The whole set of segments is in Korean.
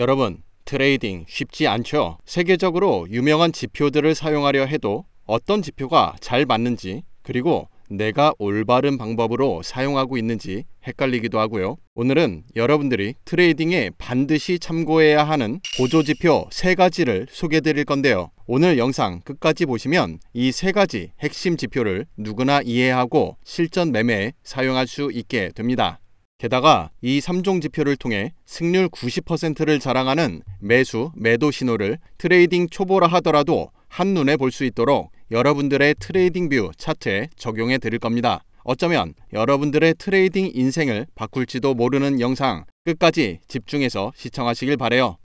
여러분, 트레이딩 쉽지 않죠? 세계적으로 유명한 지표들을 사용하려 해도 어떤 지표가 잘 맞는지, 그리고 내가 올바른 방법으로 사용하고 있는지 헷갈리기도 하고요. 오늘은 여러분들이 트레이딩에 반드시 참고해야 하는 보조지표 3가지를 소개해 드릴 건데요. 오늘 영상 끝까지 보시면 이 3가지 핵심 지표를 누구나 이해하고 실전 매매에 사용할 수 있게 됩니다. 게다가 이 3종 지표를 통해 승률 90%를 자랑하는 매수, 매도 신호를 트레이딩 초보라 하더라도 한눈에 볼 수 있도록 여러분들의 트레이딩 뷰 차트에 적용해 드릴 겁니다. 어쩌면 여러분들의 트레이딩 인생을 바꿀지도 모르는 영상, 끝까지 집중해서 시청하시길 바라요.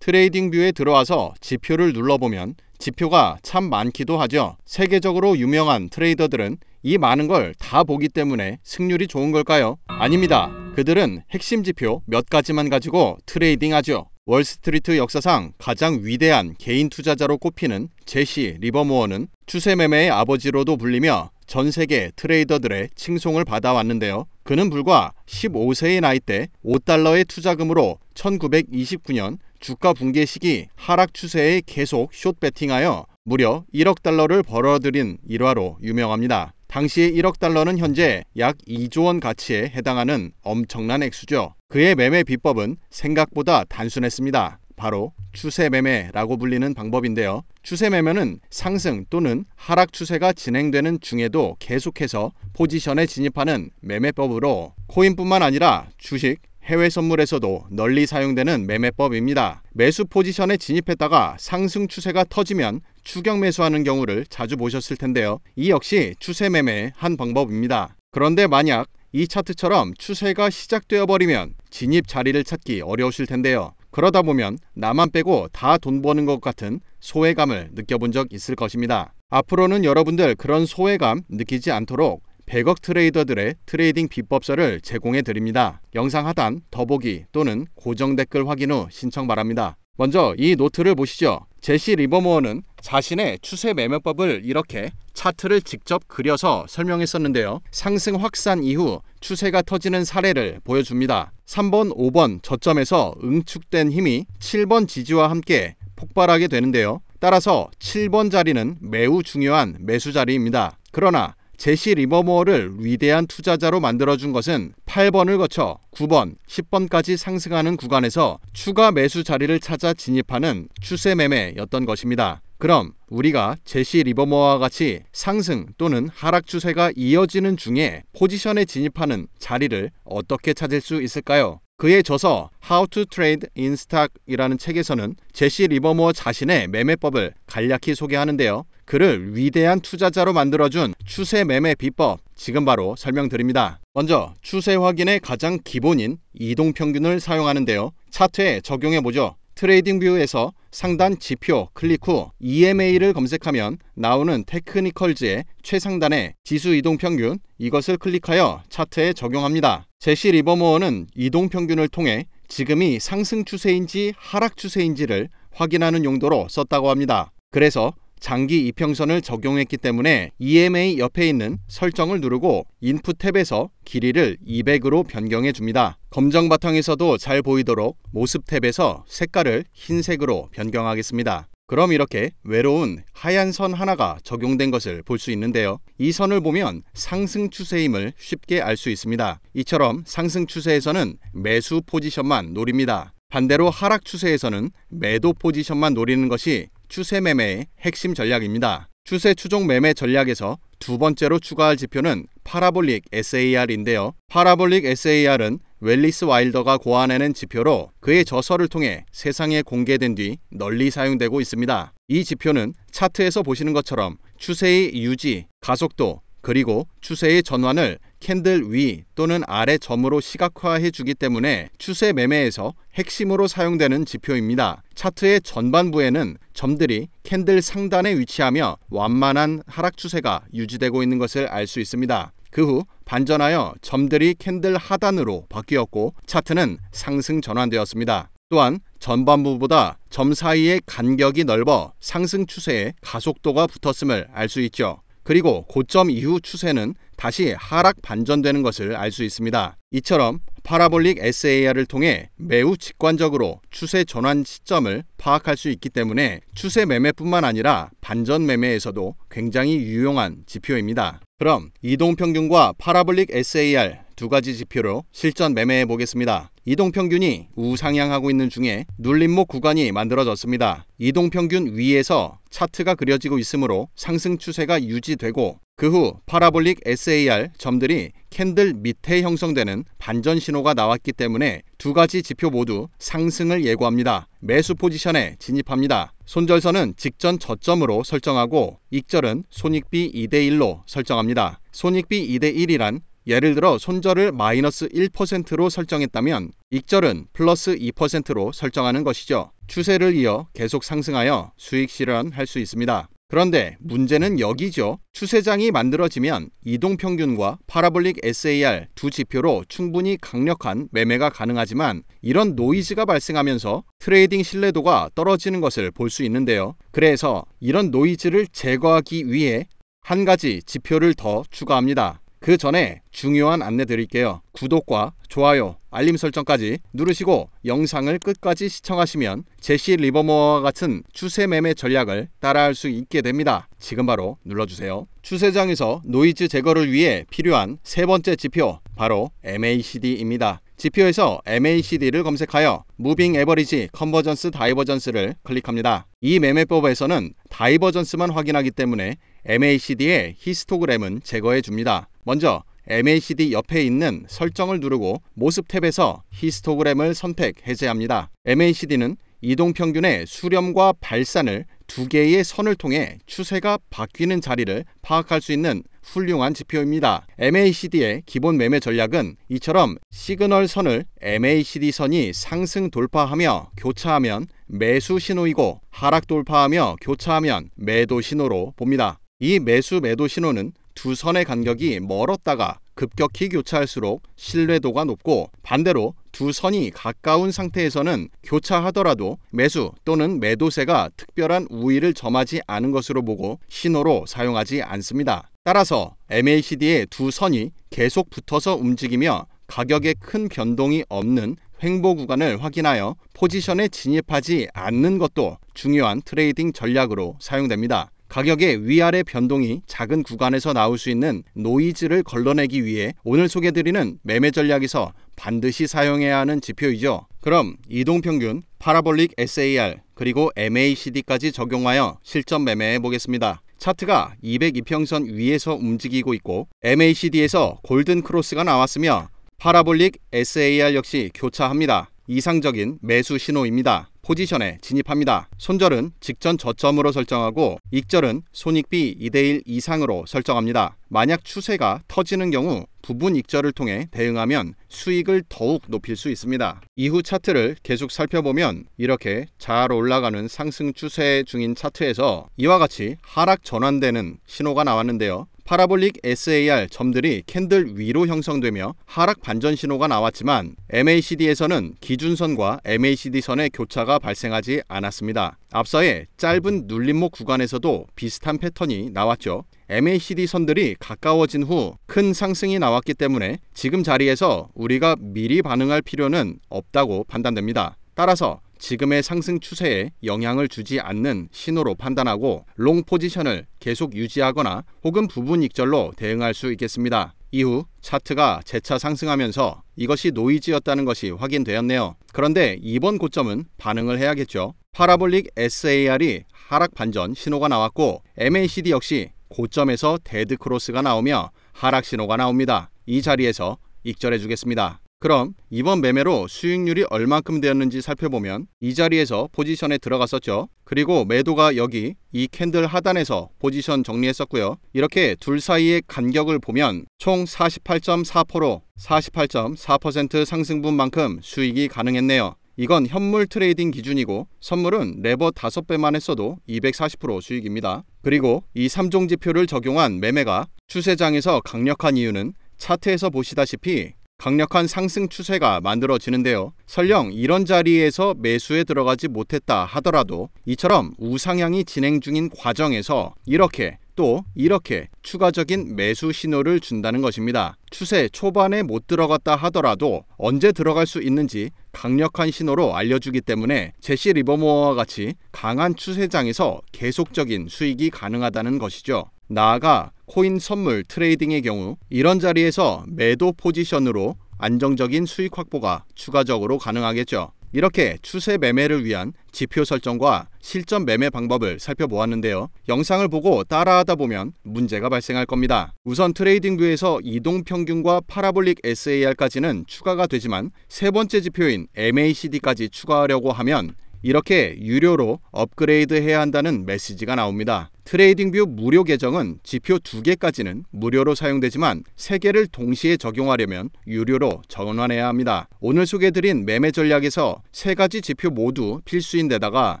트레이딩 뷰에 들어와서 지표를 눌러보면 지표가 참 많기도 하죠. 세계적으로 유명한 트레이더들은 이 많은 걸 다 보기 때문에 승률이 좋은 걸까요? 아닙니다. 그들은 핵심 지표 몇 가지만 가지고 트레이딩 하죠. 월스트리트 역사상 가장 위대한 개인 투자자로 꼽히는 제시 리버모어는 추세 매매의 아버지로도 불리며 전 세계 트레이더들의 칭송을 받아왔는데요. 그는 불과 15세의 나이 때 $5의 투자금으로 1929년 주가 붕괴 시기 하락 추세에 계속 숏 베팅하여 무려 $1억 벌어들인 일화로 유명합니다. 당시의 $1억 현재 약 2조 원 가치에 해당하는 엄청난 액수죠. 그의 매매 비법은 생각보다 단순했습니다. 바로 추세 매매라고 불리는 방법인데요. 추세 매매는 상승 또는 하락 추세가 진행되는 중에도 계속해서 포지션에 진입하는 매매법으로 코인뿐만 아니라 주식, 해외 선물에서도 널리 사용되는 매매법입니다. 매수 포지션에 진입했다가 상승 추세가 터지면 추격 매수하는 경우를 자주 보셨을 텐데요. 이 역시 추세 매매의 한 방법입니다. 그런데 만약 이 차트처럼 추세가 시작되어 버리면 진입 자리를 찾기 어려우실 텐데요. 그러다 보면 나만 빼고 다 돈 버는 것 같은 소외감을 느껴본 적 있을 것입니다. 앞으로는 여러분들 그런 소외감 느끼지 않도록 100억 트레이더들의 트레이딩 비법서를 제공해 드립니다. 영상 하단 더보기 또는 고정 댓글 확인 후 신청 바랍니다. 먼저 이 노트를 보시죠. 제시 리버모어는 자신의 추세 매매법을 이렇게 차트를 직접 그려서 설명했었는데요. 상승 확산 이후 추세가 터지는 사례를 보여줍니다. 3번, 5번 저점에서 응축된 힘이 7번 지지와 함께 폭발하게 되는데요. 따라서 7번 자리는 매우 중요한 매수 자리입니다. 그러나 제시 리버모어를 위대한 투자자로 만들어준 것은 8번을 거쳐 9번, 10번까지 상승하는 구간에서 추가 매수 자리를 찾아 진입하는 추세 매매였던 것입니다. 그럼 우리가 제시 리버모어와 같이 상승 또는 하락 추세가 이어지는 중에 포지션에 진입하는 자리를 어떻게 찾을 수 있을까요? 그의 저서 How to Trade in Stock이라는 책에서는 제시 리버모어 자신의 매매법을 간략히 소개하는데요. 그를 위대한 투자자로 만들어준 추세 매매 비법, 지금 바로 설명드립니다. 먼저 추세 확인의 가장 기본인 이동평균을 사용하는데요. 차트에 적용해보죠. 트레이딩 뷰에서 상단 지표 클릭 후 EMA를 검색하면 나오는 테크니컬즈의 최상단의 지수 이동평균, 이것을 클릭하여 차트에 적용합니다. 제시 리버모어는 이동평균을 통해 지금이 상승 추세인지 하락 추세인지를 확인하는 용도로 썼다고 합니다. 그래서 장기 이평선을 적용했기 때문에 EMA 옆에 있는 설정을 누르고 인풋 탭에서 길이를 200으로 변경해 줍니다. 검정 바탕에서도 잘 보이도록 모습 탭에서 색깔을 흰색으로 변경하겠습니다. 그럼 이렇게 외로운 하얀 선 하나가 적용된 것을 볼 수 있는데요. 이 선을 보면 상승 추세임을 쉽게 알 수 있습니다. 이처럼 상승 추세에서는 매수 포지션만 노립니다. 반대로 하락 추세에서는 매도 포지션만 노리는 것이 추세 매매의 핵심 전략입니다. 추세 추종 매매 전략에서 두 번째로 추가할 지표는 파라볼릭 SAR인데요. 파라볼릭 SAR은 웰리스 와일더가 고안해낸 지표로 그의 저서를 통해 세상에 공개된 뒤 널리 사용되고 있습니다. 이 지표는 차트에서 보시는 것처럼 추세의 유지, 가속도, 그리고 추세의 전환을 캔들 위 또는 아래 점으로 시각화해 주기 때문에 추세 매매에서 핵심으로 사용되는 지표입니다. 차트의 전반부에는 점들이 캔들 상단에 위치하며 완만한 하락 추세가 유지되고 있는 것을 알 수 있습니다. 그 후 반전하여 점들이 캔들 하단으로 바뀌었고 차트는 상승 전환되었습니다. 또한 전반부보다 점 사이의 간격이 넓어 상승 추세에 가속도가 붙었음을 알 수 있죠. 그리고 고점 이후 추세는 다시 하락 반전되는 것을 알 수 있습니다. 이처럼 파라볼릭 SAR을 통해 매우 직관적으로 추세 전환 시점을 파악할 수 있기 때문에 추세 매매뿐만 아니라 반전 매매에서도 굉장히 유용한 지표입니다. 그럼 이동평균과 파라볼릭 SAR 두 가지 지표로 실전 매매해 보겠습니다. 이동평균이 우상향하고 있는 중에 눌림목 구간이 만들어졌습니다. 이동평균 위에서 차트가 그려지고 있으므로 상승 추세가 유지되고 그 후 파라볼릭 SAR 점들이 캔들 밑에 형성되는 반전 신호가 나왔기 때문에 두 가지 지표 모두 상승을 예고합니다. 매수 포지션에 진입합니다. 손절선은 직전 저점으로 설정하고 익절은 손익비 2대1로 설정합니다. 손익비 2대1이란 예를 들어 손절을 마이너스 1%로 설정했다면 익절은 플러스 2%로 설정하는 것이죠. 추세를 이어 계속 상승하여 수익 실현할 수 있습니다. 그런데 문제는 여기죠. 추세장이 만들어지면 이동평균과 파라볼릭 SAR 두 지표로 충분히 강력한 매매가 가능하지만 이런 노이즈가 발생하면서 트레이딩 신뢰도가 떨어지는 것을 볼 수 있는데요. 그래서 이런 노이즈를 제거하기 위해 한 가지 지표를 더 추가합니다. 그 전에 중요한 안내 드릴게요. 구독과 좋아요, 알림 설정까지 누르시고 영상을 끝까지 시청하시면 제시 리버모어와 같은 추세 매매 전략을 따라할 수 있게 됩니다. 지금 바로 눌러주세요. 추세장에서 노이즈 제거를 위해 필요한 세 번째 지표, 바로 MACD입니다. 지표에서 MACD를 검색하여 무빙 에버리지 컨버전스 다이버전스를 클릭합니다. 이 매매법에서는 다이버전스만 확인하기 때문에 MACD의 히스토그램은 제거해 줍니다. 먼저 MACD 옆에 있는 설정을 누르고 모습 탭에서 히스토그램을 선택 해제합니다. MACD는 이동평균의 수렴과 발산을 두 개의 선을 통해 추세가 바뀌는 자리를 파악할 수 있는 훌륭한 지표입니다. MACD의 기본 매매 전략은 이처럼 시그널 선을 MACD 선이 상승 돌파하며 교차하면 매수 신호이고 하락 돌파하며 교차하면 매도 신호로 봅니다. 이 매수 매도 신호는 두 선의 간격이 멀었다가 급격히 교차할수록 신뢰도가 높고 반대로 두 선이 가까운 상태에서는 교차하더라도 매수 또는 매도세가 특별한 우위를 점하지 않은 것으로 보고 신호로 사용하지 않습니다. 따라서 MACD의 두 선이 계속 붙어서 움직이며 가격에 큰 변동이 없는 횡보 구간을 확인하여 포지션에 진입하지 않는 것도 중요한 트레이딩 전략으로 사용됩니다. 가격의 위아래 변동이 작은 구간에서 나올 수 있는 노이즈를 걸러내기 위해 오늘 소개드리는 매매 전략에서 반드시 사용해야 하는 지표이죠. 그럼 이동평균, 파라볼릭 SAR, 그리고 MACD까지 적용하여 실전 매매해 보겠습니다. 차트가 202평선 위에서 움직이고 있고 MACD에서 골든 크로스가 나왔으며 파라볼릭 SAR 역시 교차합니다. 이상적인 매수 신호입니다. 포지션에 진입합니다. 손절은 직전 저점으로 설정하고 익절은 손익비 2대1 이상으로 설정합니다. 만약 추세가 터지는 경우 부분 익절을 통해 대응하면 수익을 더욱 높일 수 있습니다. 이후 차트를 계속 살펴보면 이렇게 잘 올라가는 상승 추세 중인 차트에서 이와 같이 하락 전환되는 신호가 나왔는데요. 파라볼릭 SAR 점들이 캔들 위로 형성되며 하락 반전 신호가 나왔지만 MACD에서는 기준선과 MACD선의 교차가 발생하지 않았습니다. 앞서의 짧은 눌림목 구간에서도 비슷한 패턴이 나왔죠. MACD 선들이 가까워진 후 큰 상승이 나왔기 때문에 지금 자리에서 우리가 미리 반응할 필요는 없다고 판단됩니다. 따라서 지금의 상승 추세에 영향을 주지 않는 신호로 판단하고 롱 포지션을 계속 유지하거나 혹은 부분 익절로 대응할 수 있겠습니다. 이후 차트가 재차 상승하면서 이것이 노이즈였다는 것이 확인되었네요. 그런데 이번 고점은 반응을 해야겠죠. 파라볼릭 SAR이 하락 반전 신호가 나왔고 MACD 역시 고점에서 데드 크로스가 나오며 하락 신호가 나옵니다. 이 자리에서 익절해 주겠습니다. 그럼 이번 매매로 수익률이 얼만큼 되었는지 살펴보면 이 자리에서 포지션에 들어갔었죠. 그리고 매도가 여기 이 캔들 하단에서 포지션 정리했었고요. 이렇게 둘 사이의 간격을 보면 총 48.4%, 48.4% 상승분만큼 수익이 가능했네요. 이건 현물 트레이딩 기준이고 선물은 레버 5배만 했어도 240% 수익입니다. 그리고 이 3종 지표를 적용한 매매가 추세장에서 강력한 이유는 차트에서 보시다시피 강력한 상승 추세가 만들어지는데요. 설령 이런 자리에서 매수에 들어가지 못했다 하더라도 이처럼 우상향이 진행 중인 과정에서 이렇게 또 이렇게 추가적인 매수 신호를 준다는 것입니다. 추세 초반에 못 들어갔다 하더라도 언제 들어갈 수 있는지 강력한 신호로 알려주기 때문에 제시 리버모어와 같이 강한 추세장에서 계속적인 수익이 가능하다는 것이죠. 나아가 코인 선물 트레이딩의 경우 이런 자리에서 매도 포지션으로 안정적인 수익 확보가 추가적으로 가능하겠죠. 이렇게 추세 매매를 위한 지표 설정과 실전 매매 방법을 살펴보았는데요. 영상을 보고 따라하다 보면 문제가 발생할 겁니다. 우선 트레이딩 뷰에서 이동평균과 파라볼릭 SAR까지는 추가가 되지만 세 번째 지표인 MACD까지 추가하려고 하면 이렇게 유료로 업그레이드 해야 한다는 메시지가 나옵니다. 트레이딩뷰 무료 계정은 지표 2개까지는 무료로 사용되지만 3개를 동시에 적용하려면 유료로 전환해야 합니다. 오늘 소개해드린 매매 전략에서 3가지 지표 모두 필수인 데다가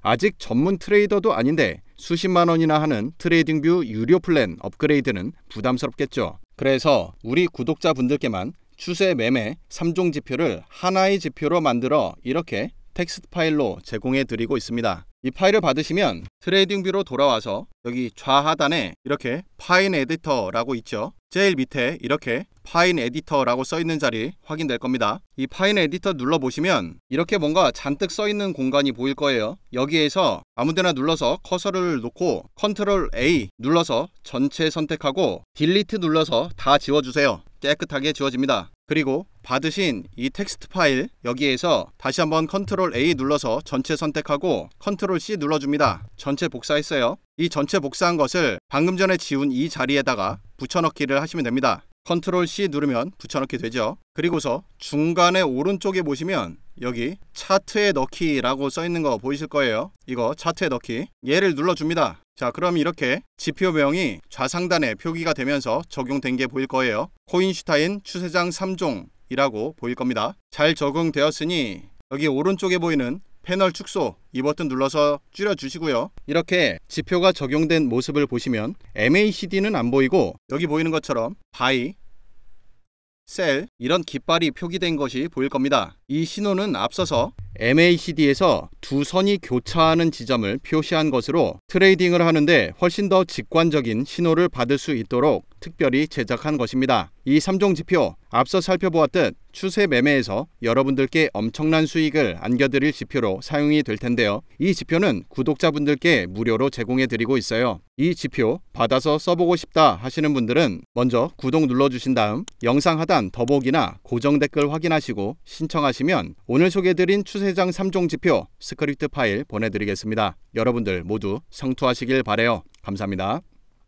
아직 전문 트레이더도 아닌데 수십만 원이나 하는 트레이딩뷰 유료 플랜 업그레이드는 부담스럽겠죠. 그래서 우리 구독자분들께만 추세 매매 3종 지표를 하나의 지표로 만들어 이렇게 텍스트 파일로 제공해 드리고 있습니다. 이 파일을 받으시면 트레이딩뷰로 돌아와서 여기 좌하단에 이렇게 파인 에디터라고 있죠. 제일 밑에 이렇게 파인 에디터라고 써 있는 자리 확인될 겁니다. 이 파인 에디터 눌러보시면 이렇게 뭔가 잔뜩 써 있는 공간이 보일 거예요. 여기에서 아무데나 눌러서 커서를 놓고 컨트롤 A 눌러서 전체 선택하고 딜리트 눌러서 다 지워주세요. 깨끗하게 지워집니다. 그리고 받으신 이 텍스트 파일 여기에서 다시 한번 컨트롤 A 눌러서 전체 선택하고 컨트롤 C 눌러줍니다. 전체 복사했어요. 이 전체 복사한 것을 방금 전에 지운 이 자리에다가 붙여넣기를 하시면 됩니다. 컨트롤 C 누르면 붙여넣기 되죠. 그리고서 중간에 오른쪽에 보시면 여기 차트에 넣기라고 써 있는 거 보이실 거예요. 이거 차트에 넣기 얘를 눌러줍니다. 자, 그럼 이렇게 지표명이 좌상단에 표기가 되면서 적용된 게 보일 거예요. 코인슈타인 추세장 3종이라고 보일 겁니다. 잘 적용되었으니 여기 오른쪽에 보이는 패널 축소 이 버튼 눌러서 줄여주시고요. 이렇게 지표가 적용된 모습을 보시면 MACD는 안 보이고 여기 보이는 것처럼 바이, 셀 이런 깃발이 표기된 것이 보일 겁니다. 이 신호는 앞서서 MACD에서 두 선이 교차하는 지점을 표시한 것으로 트레이딩을 하는데 훨씬 더 직관적인 신호를 받을 수 있도록 특별히 제작한 것입니다. 이 3종 지표 앞서 살펴보았듯 추세 매매에서 여러분들께 엄청난 수익을 안겨드릴 지표로 사용이 될 텐데요. 이 지표는 구독자분들께 무료로 제공해 드리고 있어요. 이 지표 받아서 써보고 싶다 하시는 분들은 먼저 구독 눌러주신 다음 영상 하단 더보기나 고정 댓글 확인하시고 신청하시면 오늘 소개해드린 추세장 3종 지표 스크립트 파일 보내드리겠습니다. 여러분들 모두 성투하시길 바래요. 감사합니다.